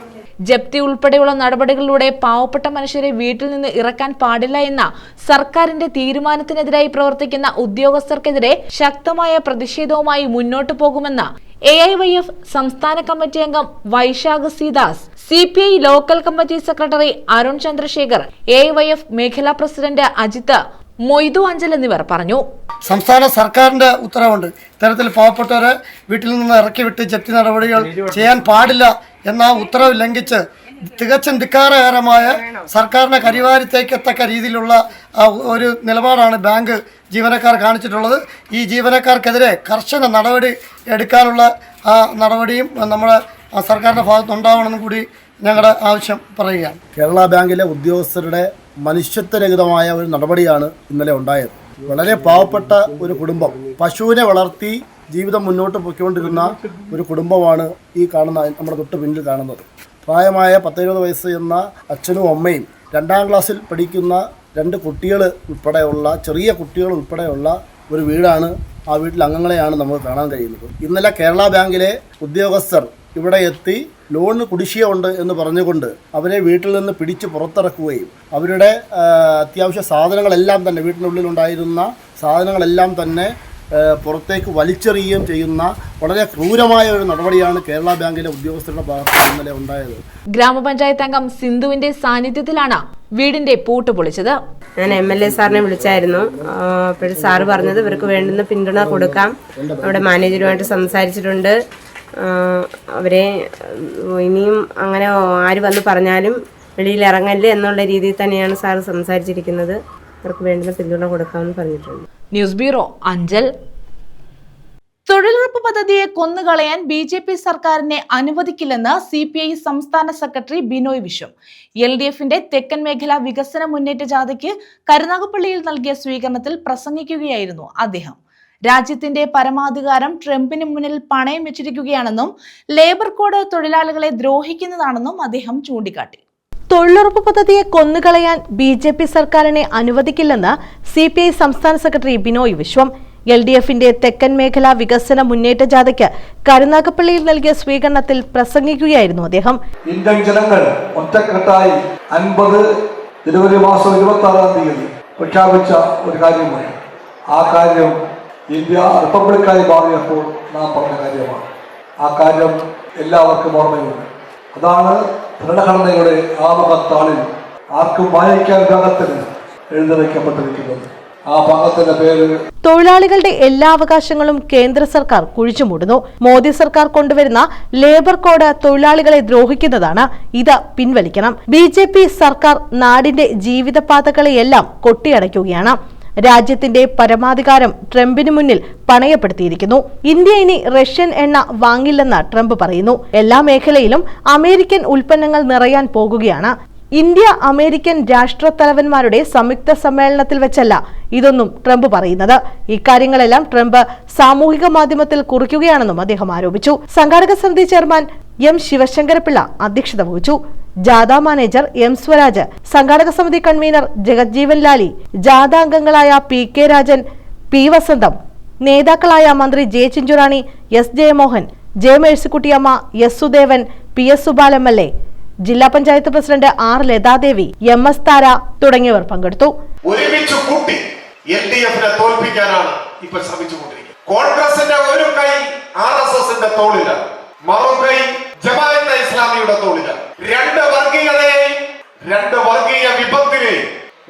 ജപ്തി ഉൾപ്പെടെയുള്ള നടപടികളിലൂടെ പാവപ്പെട്ട മനുഷ്യരെ വീട്ടിൽ നിന്ന് ഇറക്കാൻ പാടില്ല എന്ന സർക്കാരിന്റെ തീരുമാനത്തിനെതിരായി പ്രവർത്തിക്കുന്ന ഉദ്യോഗസ്ഥർക്കെതിരെ ശക്തമായ പ്രതിഷേധവുമായി മുന്നോട്ടു പോകുമെന്ന് AIYF സംസ്ഥാന കമ്മിറ്റി അംഗം Vaisakh Seedas, CPI local committee secretary Arun Chandrasekhar, AIYF മേഖലാ പ്രസിഡന്റ് അജിത്ത്, മൊയ്തു അഞ്ചൽ എന്നിവർ പറഞ്ഞു. സംസ്ഥാന സർക്കാരിന്റെ ഉത്തരവുണ്ട്. ഇത്തരത്തിൽ പാവപ്പെട്ടവരെ വീട്ടിൽ നിന്ന് ഇറക്കി വിട്ട് ജപ്തി നടപടികൾ ചെയ്യാൻ പാടില്ല എന്ന ഉത്തരവ് ലംഘിച്ച് തികച്ചും ധിക്കാരകരമായ സർക്കാരിനെ കരിവാരിത്തേക്കത്തക്ക രീതിയിലുള്ള ഒരു നിലപാടാണ് ബാങ്ക് ജീവനക്കാർ കാണിച്ചിട്ടുള്ളത്. ഈ ജീവനക്കാർക്കെതിരെ കർശന നടപടി എടുക്കാനുള്ള നടപടിയും നമ്മുടെ സർക്കാരിൻ്റെ ഭാഗത്തുനിന്നുണ്ടാവണമെന്നും കൂടി ഞങ്ങളുടെ ആവശ്യം പറയുകയാണ്. കേരള ബാങ്കിലെ ഉദ്യോഗസ്ഥരുടെ മനുഷ്യത്വരഹിതമായ ഒരു നടപടിയാണ് ഇന്നലെ ഉണ്ടായത്. വളരെ പാവപ്പെട്ട ഒരു കുടുംബം, പശുവിനെ വളർത്തി ജീവിതം മുന്നോട്ട് പൊയ്ക്കൊണ്ടിരുന്ന ഒരു കുടുംബമാണ് ഈ കാണുന്ന നമ്മുടെ തൊട്ട് പിന്നിൽ കാണുന്നത്. പ്രായമായ 10-20 വയസ്സ് എന്ന അച്ഛനും അമ്മയും 2ാം ക്ലാസ്സിൽ പഠിക്കുന്ന 2 കുട്ടികൾ ഉൾപ്പെടെയുള്ള ചെറിയ കുട്ടികൾ ഉൾപ്പെടെയുള്ള ഒരു വീടാണ്. ആ വീട്ടിൽ അംഗങ്ങളെയാണ് നമുക്ക് കാണാൻ കഴിയുന്നത്. ഇന്നലെ കേരള ബാങ്കിലെ ഉദ്യോഗസ്ഥർ ഇവിടെ എത്തി ലോണിന് കുടിശ്ശിക ഉണ്ട് എന്ന് പറഞ്ഞുകൊണ്ട് അവരെ വീട്ടിൽ നിന്ന് പിടിച്ച് പുറത്തിറക്കുകയും അവരുടെ അത്യാവശ്യ സാധനങ്ങളെല്ലാം തന്നെ വീട്ടിനുള്ളിലുണ്ടായിരുന്ന സാധനങ്ങളെല്ലാം തന്നെ പുറത്തേക്ക് വലിച്ചെറിയുകയും ചെയ്യുന്ന വളരെ ക്രൂരമായ ഒരു നടപടിയാണ് കേരള ബാങ്കിലെ ഉദ്യോഗസ്ഥരുടെ ഭാഗത്ത് ഇന്നലെ ഉണ്ടായത്. ഗ്രാമപഞ്ചായത്ത് അംഗം സിന്ധുവിന്റെ സാന്നിധ്യത്തിലാണ് വീടിന്റെ പൂട്ട് പൊളിച്ചത്. ഞാൻ MLA സാറിനെ വിളിച്ചായിരുന്നു. അപ്പോൾ സാറ് പറഞ്ഞത് ഇവർക്ക് വേണ്ടുന്ന പിന്തുണ കൊടുക്കാം. അവിടെ മാനേജരുമായിട്ട് സംസാരിച്ചിട്ടുണ്ട്. അവരെ ഇനിയും അങ്ങനെ ആര് വന്ന് പറഞ്ഞാലും വെളിയിൽ ഇറങ്ങല്ലേ എന്നുള്ള രീതിയിൽ തന്നെയാണ് സാറ് സംസാരിച്ചിരിക്കുന്നത്. അവർക്ക് വേണ്ടുന്ന പിന്തുണ കൊടുക്കാമെന്ന് പറഞ്ഞിട്ടുണ്ട്. News bureau, Anchal. തൊഴിലുറപ്പ് പദ്ധതിയെ കൊന്നുകളയാൻ BJP സർക്കാരിനെ അനുവദിക്കില്ലെന്ന് CPI സംസ്ഥാന സെക്രട്ടറി ബിനോയ് വിശ്വം. LDFന്റെ തെക്കൻ മേഖലാ വികസന മുന്നേറ്റ ജാഥയ്ക്ക് കരുനാഗപ്പള്ളിയിൽ നൽകിയ സ്വീകരണത്തിൽ പ്രസംഗിക്കുകയായിരുന്നു അദ്ദേഹം. രാജ്യത്തിന്റെ പരമാധികാരം ട്രംപിന് മുന്നിൽ പണയം വെച്ചിരിക്കുകയാണെന്നും ലേബർ കോഡ് തൊഴിലാളികളെ ദ്രോഹിക്കുന്നതാണെന്നും അദ്ദേഹം ചൂണ്ടിക്കാട്ടി. തൊഴിലുറപ്പ് പദ്ധതിയെ കൊന്നുകളയാൻ BJP സർക്കാരിനെ അനുവദിക്കില്ലെന്ന് CPI സംസ്ഥാന സെക്രട്ടറി ബിനോയ് വിശ്വം. LDFന്റെ തെക്കൻ മേഖലാ വികസന മുന്നേറ്റ ജാഥയ്ക്ക് കരുനാഗപ്പള്ളിയിൽ നൽകിയ സ്വീകരണത്തിൽ പ്രസംഗിക്കുകയായിരുന്നു അദ്ദേഹം. ഇന്ത്യൻ ജനങ്ങൾ ഒറ്റക്കെട്ടായി 50 ജനുവരി മാസം 26-ാം തീയതി പ്രഖ്യാപിച്ച ഒരു കാര്യമാണ്. ആ കാര്യം ഇന്ത്യ റിപ്പബ്ലിക്കായി മാറിയപ്പോൾ നാം പറഞ്ഞ കാര്യമാണ്. ആ കാര്യം എല്ലാവർക്കും ഓർമ്മയുണ്ട്. അതാണ് ഭരണഘടനയുടെ ആമുഖത്താളിൽ ആർക്കും വായിക്കാൻ ഭാഗത്തിന് എഴുതി വയ്ക്കപ്പെട്ടിരിക്കുന്നത്. ആ ഭാഗത്തിന്റെ പേര് തൊഴിലാളികളുടെ എല്ലാ അവകാശങ്ങളും കേന്ദ്ര സർക്കാർ കുഴിച്ചുമൂടുന്നു. മോദി സർക്കാർ കൊണ്ടുവരുന്ന ലേബർ കോഡ് തൊഴിലാളികളെ ദ്രോഹിക്കുന്നതാണ്. ഇത് പിൻവലിക്കണം. BJP സർക്കാർ നാടിന്റെ ജീവിതപാതകളെയെല്ലാം കൊട്ടിയടയ്ക്കുകയാണ്. രാജ്യത്തിന്റെ പരമാധികാരം ട്രംപിന് മുന്നിൽ പണയപ്പെടുത്തിയിരിക്കുന്നു. ഇന്ത്യ ഇനി റഷ്യൻ എണ്ണ വാങ്ങില്ലെന്ന് ട്രംപ് പറയുന്നു. എല്ലാ മേഖലയിലും അമേരിക്കൻ ഉൽപ്പന്നങ്ങൾ നിറയാൻ പോകുകയാണ്. ഇന്ത്യ അമേരിക്കൻ രാഷ്ട്രത്തലവന്മാരുടെ സംയുക്ത സമ്മേളനത്തിൽ വെച്ചല്ല ഇതൊന്നും ട്രംപ് പറയുന്നത്. ഇക്കാര്യങ്ങളെല്ലാം ട്രംപ് സാമൂഹിക മാധ്യമത്തിൽ കുറിക്കുകയാണെന്നും അദ്ദേഹം ആരോപിച്ചു. സംഘാടക സമിതി ചെയർമാൻ M ശിവശങ്കരപിള്ള അധ്യക്ഷത വഹിച്ചു. ജാഥ മാനേജർ M സ്വരാജ്, സംഘാടക സമിതി കൺവീനർ ജഗജ്ജീവൻ ലാലി, ജാഥ അംഗങ്ങളായ PK രാജൻ, P വസന്തം, നേതാക്കളായ മന്ത്രി J Chinchu Rani, S Jayamohan, J Mercykuttyamma, S Sudevan, PS Subal MLA, ജില്ലാ panchayat president R Lathadevi, MS താര തുടങ്ങിയവർ പങ്കെടുത്തു. ഒരുമിച്ച് കൂട്ടി LDFനെ തോൽപ്പിക്കാനാണ് ഇപ്പൊ ശ്രമിച്ചുകൊണ്ടിരിക്കുന്നത്. കോൺഗ്രസിന്റെ ഒരു കൈ RSSന്റെ തോളിലാണ്, മറുകൈ ജമാഅത്തെ ഇസ്ലാമിയുടെ തോളിലാണ്. രണ്ട് വർഗീയതയെയും രണ്ട് വർഗീയ വിപത്തിനെയും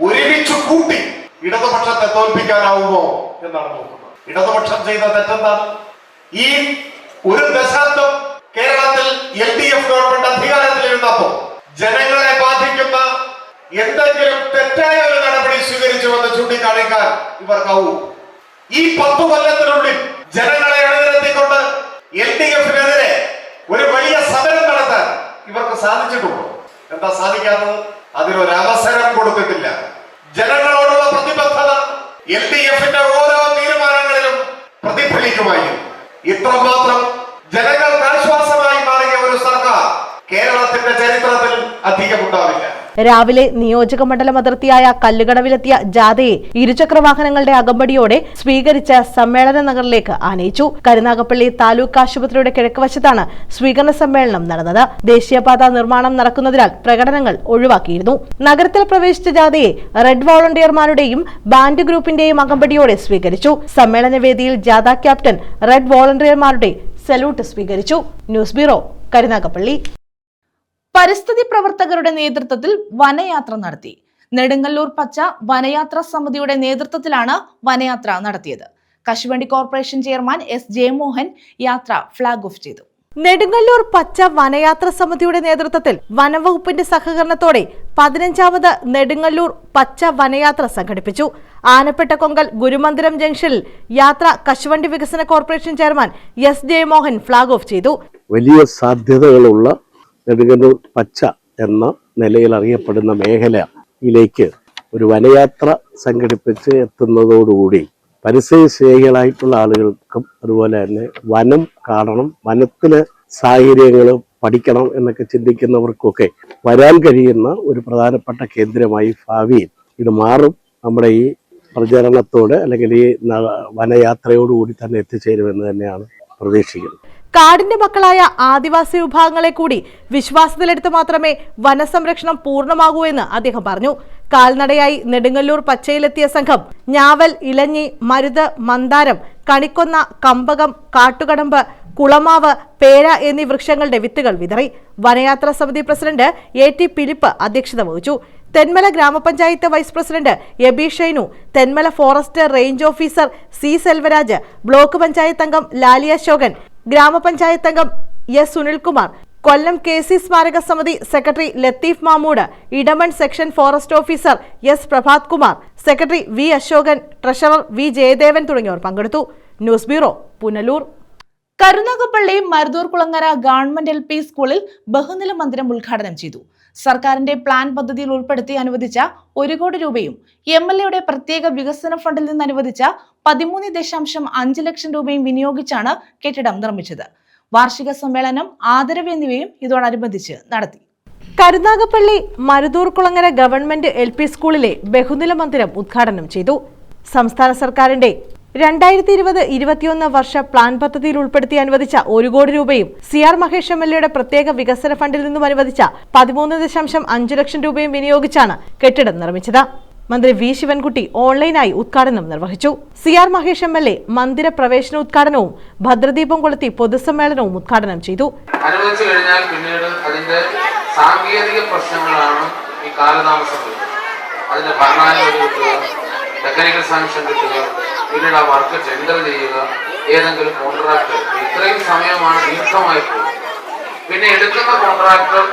ഒരുമിച്ച് കൂട്ടി ഇടതുപക്ഷത്തെ തോൽപ്പിക്കാനാവുമോ എന്നാണ് നോക്കുന്നത്. ഇടതുപക്ഷം ചെയ്ത തെറ്റെന്താണ്? ഈ ഒരു ദശാബ്ദം കേരളത്തിൽ LDF ഗവൺമെന്റ് അധികാരത്തിലിരുന്നപ്പോ ജനങ്ങളെ ബാധിക്കുന്ന എന്തെങ്കിലും തെറ്റായ ഒരു നടപടി സ്വീകരിച്ചുവെന്ന് ചൂണ്ടിക്കാണിക്കാൻ ഇവർക്കാവൂ. ഈ 10 കൊല്ലത്തിനുള്ളിൽ ജനങ്ങളെ അണിനിരത്തിക്കൊണ്ട് LDFനെതിരെ ഒരു വലിയ സമരം നടത്താൻ ഇവർക്ക് സാധിച്ചിട്ടുണ്ടോ? എന്താ സാധിക്കാത്തത്? അതിനൊരവസരം കൊടുത്തിട്ടില്ല. ജനങ്ങളോടുള്ള പ്രതിബദ്ധത LDFന്റെ ഓരോ തീരുമാനങ്ങളിലും പ്രതിഫലിക്കുമായിരുന്നു. ഇത്രമാത്രം ജനങ്ങൾക്ക് ആശ്വാസമായി മാറിയ ഒരു സർക്കാർ കേരളത്തിന്റെ ചരിത്രത്തിൽ അധികമുണ്ടാവില്ല. രാവിലെ നിയോജക മണ്ഡലം അതിർത്തിയായ കല്ലുകടവിലെത്തിയ ജാഥയെ ഇരുചക്രവാഹനങ്ങളുടെ അകമ്പടിയോടെ സ്വീകരിച്ച് സമ്മേളന നഗറിലേക്ക് ആനയിച്ചു. കരുനാഗപ്പള്ളി താലൂക്ക് ആശുപത്രിയുടെ കിഴക്കുവശത്താണ് സ്വീകരണ സമ്മേളനം നടന്നത്. ദേശീയപാത നിർമ്മാണം നടക്കുന്നതിനാൽ പ്രകടനങ്ങൾ ഒഴിവാക്കിയിരുന്നു. നഗരത്തിൽ പ്രവേശിച്ച ജാഥയെ റെഡ് വോളണ്ടിയർമാരുടെയും ബാൻഡ് ഗ്രൂപ്പിന്റെയും അകമ്പടിയോടെ സ്വീകരിച്ചു. സമ്മേളന വേദിയിൽ ജാഥ ക്യാപ്റ്റൻ റെഡ് വോളണ്ടിയർമാരുടെ സല്യൂട്ട് സ്വീകരിച്ചു. News bureau, Karunagappally. പരിസ്ഥിതി പ്രവർത്തകരുടെ നേതൃത്വത്തിൽ വനയാത്ര നടത്തി. നെടുങ്ങല്ലൂർ പച്ച വനയാത്രാ സമിതിയുടെ നേതൃത്വത്തിലാണ് വനയാത്ര നടത്തിയത്. കശുവണ്ടി കോർപ്പറേഷൻ ചെയർമാൻ S. ജയമോഹൻ യാത്ര ഫ്ളാഗ് ഓഫ് ചെയ്തു. നെടുങ്ങല്ലൂർ പച്ച വനയാത്രാ സമിതിയുടെ നേതൃത്വത്തിൽ വനവകുപ്പിന്റെ സഹകരണത്തോടെ 15ാമത് നെടുങ്ങല്ലൂർ പച്ച വനയാത്ര സംഘടിപ്പിച്ചു. ആനപ്പെട്ട കൊങ്കൽ ഗുരുമന്ദിരം ജംഗ്ഷനിൽ യാത്ര കശുവണ്ടി വികസന corporation chairman S. Jayamohan flag off ചെയ്തു. വലിയ സാധ്യതകളുള്ള നെടുങ്ങല്ലൂർ പച്ച എന്ന നിലയിൽ അറിയപ്പെടുന്ന മേഖലയിലേക്ക് ഒരു വനയാത്ര സംഘടിപ്പിച്ച് എത്തുന്നതോടുകൂടി പരിസ്ഥിതി സ്നേഹികളായിട്ടുള്ള ആളുകൾക്കും അതുപോലെ തന്നെ വനം കാണണം, വനത്തിലെ സാഹചര്യങ്ങൾ പഠിക്കണം എന്നൊക്കെ ചിന്തിക്കുന്നവർക്കൊക്കെ വരാൻ കഴിയുന്ന ഒരു പ്രധാനപ്പെട്ട കേന്ദ്രമായി ഭാവിയിൽ ഇത് മാറും. നമ്മുടെ ഈ പ്രചരണത്തോടെ അല്ലെങ്കിൽ ഈ വനയാത്രയോടുകൂടി തന്നെ എത്തിച്ചേരുമെന്ന് തന്നെയാണ് പ്രതീക്ഷിക്കുന്നത്. കാടിന്റെ മക്കളായ ആദിവാസി വിഭാഗങ്ങളെ കൂടി വിശ്വാസത്തിലെടുത്ത് മാത്രമേ വനസംരക്ഷണം പൂർണ്ണമാകൂ എന്ന് അദ്ദേഹം പറഞ്ഞു. കാൽനടയായി നെടുങ്ങല്ലൂർ പച്ചയിലെത്തിയ സംഘം ഞാവൽ, ഇലഞ്ഞി, മരുത്, മന്ദാരം, കണിക്കൊന്ന, കമ്പകം, കാട്ടുകടമ്പ്, കുളമാവ്, പേര എന്നീ വൃക്ഷങ്ങളുടെ വിത്തുകൾ വിതറി. വനയാത്രാ സമിതി പ്രസിഡന്റ് A.T. ഫിലിപ്പ് അധ്യക്ഷത വഹിച്ചു. Thenmala grama panchayat vice president Eby Shainu, Thenmala forest range officer C. Selvaraj, block panchayat അംഗം ലാലി അശോകൻ, ഗ്രാമപഞ്ചായത്ത് അംഗം S. സുനിൽകുമാർ, കൊല്ലം KC സ്മാരക സമിതി secretary Latheef Mamood, Edamon section forest officer S. Prabhat Kumar, secretary V. Asokan, treasurer V. Jayadevan തുടങ്ങിയവർ പങ്കെടുത്തു. News bureau, Punalur. Karunagappally Maruthoorkulangara government LP സ്കൂളിൽ ബഹുനില മന്ദിരം ഉദ്ഘാടനം ചെയ്തു. സർക്കാരിന്റെ പ്ലാൻ പദ്ധതിയിൽ ഉൾപ്പെടുത്തി അനുവദിച്ച 1 കോടി രൂപയും MLAയുടെ പ്രത്യേക വികസന ഫണ്ടിൽ നിന്ന് അനുവദിച്ച 13.5 ലക്ഷം രൂപയും വിനിയോഗിച്ചാണ് കെട്ടിടം നിർമ്മിച്ചത്. വാർഷിക സമ്മേളനം, ആദരവ് എന്നിവയും ഇതോടനുബന്ധിച്ച് നടത്തി. കരുനാഗപ്പള്ളി മരുതൂർകുളങ്ങര ഗവൺമെന്റ് LP സ്കൂളിലെ ബഹുനില മന്ദിരം ഉദ്ഘാടനം ചെയ്തു. സംസ്ഥാന സർക്കാരിന്റെ 2020-21 വർഷ പ്ലാൻ പദ്ധതിയിൽ ഉൾപ്പെടുത്തി അനുവദിച്ച 1 കോടി രൂപയും CR മഹേഷ് MLAയുടെ പ്രത്യേക വികസന ഫണ്ടിൽ നിന്നും അനുവദിച്ച 13.5 ലക്ഷം രൂപയും വിനിയോഗിച്ചാണ് കെട്ടിടം നിർമ്മിച്ചത്. മന്ത്രി V. ശിവൻകുട്ടി ഓൺലൈനായി ഉദ്ഘാടനം നിർവഹിച്ചു. CR മഹേഷ് MLA മന്ദിര പ്രവേശനോദ്ഘാടനവും ഭദ്രദീപം കൊളുത്തി പൊതുസമ്മേളനവും ഉദ്ഘാടനം ചെയ്തു. അനുവദിച്ചു കഴിഞ്ഞാൽ പിന്നീട് അതിന്റെ സാങ്കേതിക പ്രശ്നങ്ങളാണ് ഈ കാലതാമസം. അതിന്റെ ഭരണാനുമതി കിട്ടുക, ടെക്നിക്കൽ സാങ്ഷൻ കിട്ടുക, പിന്നീട് ആ വർക്ക് ടെൻഡർ ചെയ്യുക, ഏതെങ്കിലും കോൺട്രാക്ടർ, ഇത്രയും സമയമാണ് ദീർഘമായി പോകുന്നത്. പിന്നെ എടുക്കുന്ന കോൺട്രാക്ടർ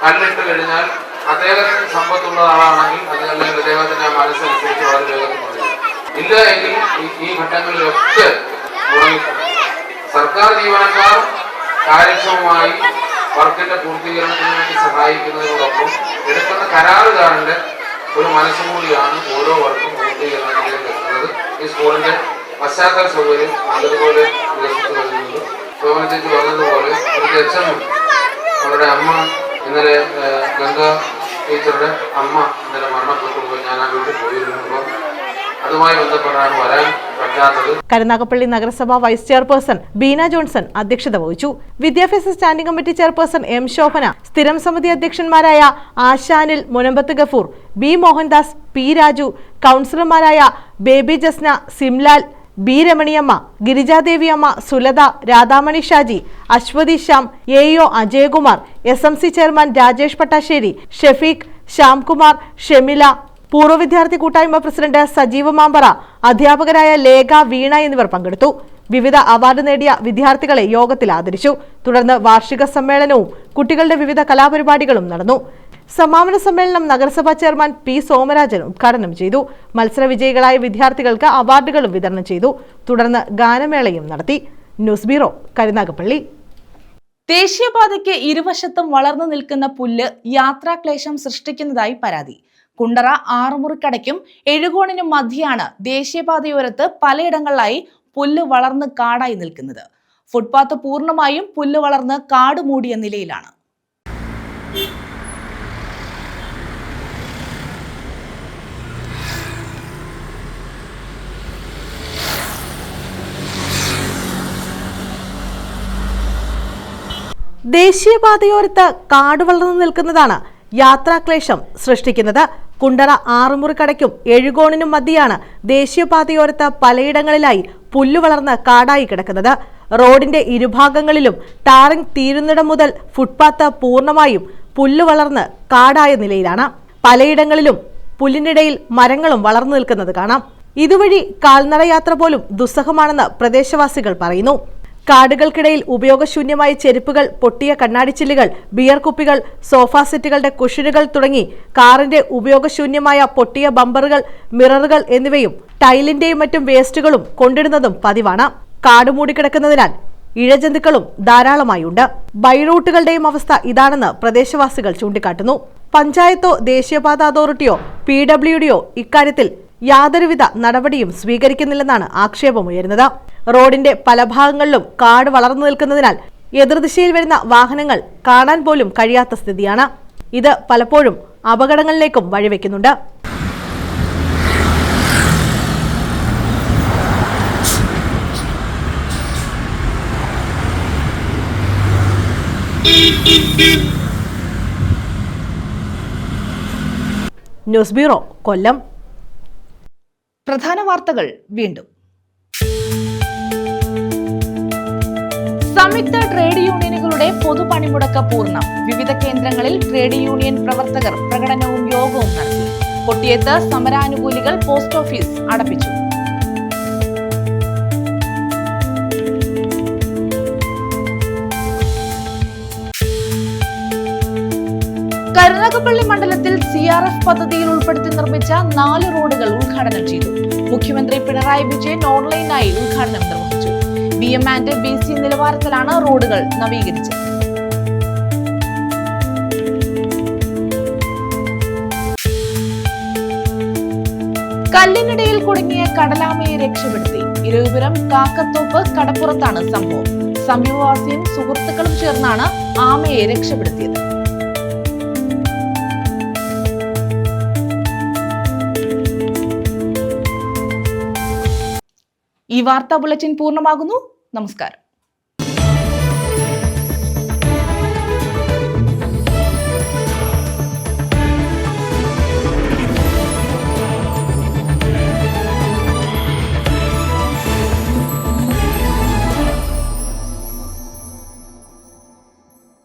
കല്ലിട്ട് കഴിഞ്ഞാൽ അദ്ദേഹത്തിന് സമ്പത്തുള്ള ആളാണെങ്കിൽ അത് അല്ലെങ്കിൽ അദ്ദേഹത്തിന്റെ മനസ്സനുസരിച്ച് വളരെ വേഗത്തിൽ കൊണ്ടുവരും. ഇല്ല എങ്കിൽ ഈ ഘട്ടങ്ങളിലൊക്കെ മുടങ്ങിപ്പോകും. സർക്കാർ ജീവനക്കാർ കാര്യക്ഷമമായി വർക്കിന്റെ പൂർത്തീകരണത്തിന് വേണ്ടി സഹായിക്കുന്നതിനോടൊപ്പം എടുക്കുന്ന കരാറുകാരന്റെ ഒരു മനസ്സും കൂടിയാണ് ഓരോ വർക്കും പൂർത്തീകരണത്തിലേക്ക് എത്തുന്നത്. ഈ സ്കൂളിന്റെ പശ്ചാത്തല സൗകര്യം നല്ലതുപോലെ വികസിച്ചു വരുന്നത്. ശോഭനത്തേക്ക് പറഞ്ഞതുപോലെ ഒരു HM അവരുടെ അമ്മ ഇന്നലെ ഗംഗ ടീച്ചറുടെ അമ്മ ഇന്നലെ മരണപ്പെട്ടുപോയി. ഞാൻ ആ വീട്ടിൽ പോയിരുന്നപ്പോൾ അതുമായി ബന്ധപ്പെട്ടാണ് വരാൻ പറ്റാത്തത്. കരുനാഗപ്പള്ളി നഗരസഭ വൈസ് ചെയർപേഴ്സൺ ബീന ജോൺസൺ അധ്യക്ഷത വഹിച്ചു. വിദ്യാഭ്യാസ standing committee chairperson M. Shobhana, സ്ഥിരം സമിതി അധ്യക്ഷന്മാരായ ആശാനിൽ, മുനമ്പത്ത് ഗഫൂർ, B. മോഹൻദാസ്, P. രാജു, കൗൺസിലർമാരായ Baby Jasna, Simlal, B Ramaniyamma, Girijadevi Amma, Sulatha, Radhamani Shaji, Aswathy Shyam, AEO Ajayakumar, SMC chairman Rajesh Pattasseri, Shefeeq, Shyamkumar, Shemila, പൂർവ്വ വിദ്യാർത്ഥി കൂട്ടായ്മ പ്രസിഡന്റ് സജീവ മാമ്പറ, അധ്യാപകരായ ലേഖ, വീണ എന്നിവർ പങ്കെടുത്തു. വിവിധ അവാർഡ് നേടിയ വിദ്യാർത്ഥികളെ യോഗത്തിൽ ആദരിച്ചു. തുടർന്ന് വാർഷിക സമ്മേളനവും കുട്ടികളുടെ വിവിധ കലാപരിപാടികളും നടന്നു. സമാപന സമ്മേളനം നഗരസഭാ ചെയർമാൻ പി സോമരാജൻ ഉദ്ഘാടനം ചെയ്തു. മത്സര വിജയികളായ വിദ്യാർത്ഥികൾക്ക് അവാർഡുകളും വിതരണം ചെയ്തു. തുടർന്ന് ഗാനമേളയും നടത്തി. News bureau, Karunagappally. ദേശീയപാതയ്ക്ക് ഇരുവശത്തും വളർന്നു നിൽക്കുന്ന പുല്ല് യാത്രാക്ലേശം സൃഷ്ടിക്കുന്നതായി പരാതി. കുണ്ടറ ആറുമുറിക്കടയ്ക്കും എഴുകോണിനും മധ്യയാണ് ദേശീയപാതയോരത്ത് പലയിടങ്ങളിലായി പുല്ല് വളർന്ന് കാടായി നിൽക്കുന്നത്. ഫുട്പാത്ത് പൂർണ്ണമായും പുല്ല് വളർന്ന് കാട് മൂടിയ നിലയിലാണ്. ദേശീയപാതയോരത്ത് കാട് വളർന്നു നിൽക്കുന്നതാണ് യാത്രാക്ലേശം സൃഷ്ടിക്കുന്നത്. കുണ്ടറ ആറുമുറിക്കടയ്ക്കും എഴുകോണിനും മധ്യയാണ് ദേശീയപാതയോരത്ത് പലയിടങ്ങളിലായി പുല്ല് വളർന്ന് കാടായി കിടക്കുന്നത്. റോഡിന്റെ ഇരുഭാഗങ്ങളിലും ടാറിംഗ് തീരുന്നിടം മുതൽ ഫുട്പാത്ത് പൂർണ്ണമായും പുല്ല് വളർന്ന് കാടായ നിലയിലാണ്. പലയിടങ്ങളിലും പുല്ലിനിടയിൽ മരങ്ങളും വളർന്നു നിൽക്കുന്നത് കാണാം. ഇതുവഴി കാൽനട യാത്ര പോലും ദുസ്സഹമാണെന്ന് പ്രദേശവാസികൾ പറയുന്നു. കാടുകൾക്കിടയിൽ ഉപയോഗശൂന്യമായ ചെരുപ്പുകൾ, പൊട്ടിയ കണ്ണാടിച്ചില്ലുകൾ, ബിയർ കുപ്പികൾ, സോഫ സെറ്റുകളുടെ കുഷനുകൾ തുടങ്ങി കാറിന്റെ ഉപയോഗശൂന്യമായ പൊട്ടിയ ബമ്പറുകൾ, മിററുകൾ എന്നിവയും ടൈലിന്റെയും മറ്റും വേസ്റ്റുകളും കൊണ്ടിടുന്നതും പതിവാണ്. കാട് മൂടിക്കിടക്കുന്നതിനാൽ ഇഴജന്തുക്കളും ധാരാളമായുണ്ട്. ബൈറൂട്ടുകളുടെയും അവസ്ഥ ഇതാണെന്ന് പ്രദേശവാസികൾ ചൂണ്ടിക്കാട്ടുന്നു. പഞ്ചായത്തോ ദേശീയപാത അതോറിറ്റിയോ PWDയോ ഇക്കാര്യത്തിൽ യാതൊരുവിധ നടപടിയും സ്വീകരിക്കുന്നില്ലെന്നാണ് ആക്ഷേപമുയരുന്നത്. റോഡിന്റെ പല ഭാഗങ്ങളിലും കാട് വളർന്നു നിൽക്കുന്നതിനാൽ എതിർദിശയിൽ വരുന്ന വാഹനങ്ങൾ കാണാൻ പോലും കഴിയാത്ത സ്ഥിതിയാണ്. ഇത് പലപ്പോഴും അപകടങ്ങളിലേക്കും വഴിവെക്കുന്നുണ്ട്. ന്യൂസ് ബ്യൂറോ, കൊല്ലം. പ്രധാന വാർത്തകൾ വീണ്ടും. സംയുക്ത ട്രേഡ് യൂണിയനുകളുടെ പൊതുപണിമുടക്ക് പൂർണ്ണം. വിവിധ കേന്ദ്രങ്ങളിൽ ട്രേഡ് യൂണിയൻ പ്രവർത്തകർ പ്രകടനവും യോഗവും നടത്തി. കൊട്ടിയത്ത് സമരാനുകൂലികൾ പോസ്റ്റ് ഓഫീസ് അടപ്പിച്ചു. കരുനാഗപ്പള്ളി മണ്ഡലത്തിൽ CRF പദ്ധതിയിൽ ഉൾപ്പെടുത്തി നിർമ്മിച്ച 4 റോഡുകൾ ഉദ്ഘാടനം ചെയ്തു. മുഖ്യമന്ത്രി പിണറായി വിജയൻ ഓൺലൈനായി ഉദ്ഘാടനം നിർവഹിച്ചു. BM ആൻഡ് BC നിലവാരത്തിലാണ് റോഡുകൾ നവീകരിച്ചത്. കല്ലിനിടയിൽ കുടുങ്ങിയ കടലാമയെ രക്ഷപ്പെടുത്തി. ഇരവിപുരം കാക്കത്തോപ്പ് കടപ്പുറത്താണ് സംഭവം. സമീപവാസിയും സുഹൃത്തുക്കളും ചേർന്നാണ് ആമയെ രക്ഷപ്പെടുത്തിയത്. ഈ വാർത്താ ബുള്ളറ്റിൻ പൂർണ്ണമാകുന്നു. നമസ്കാരം.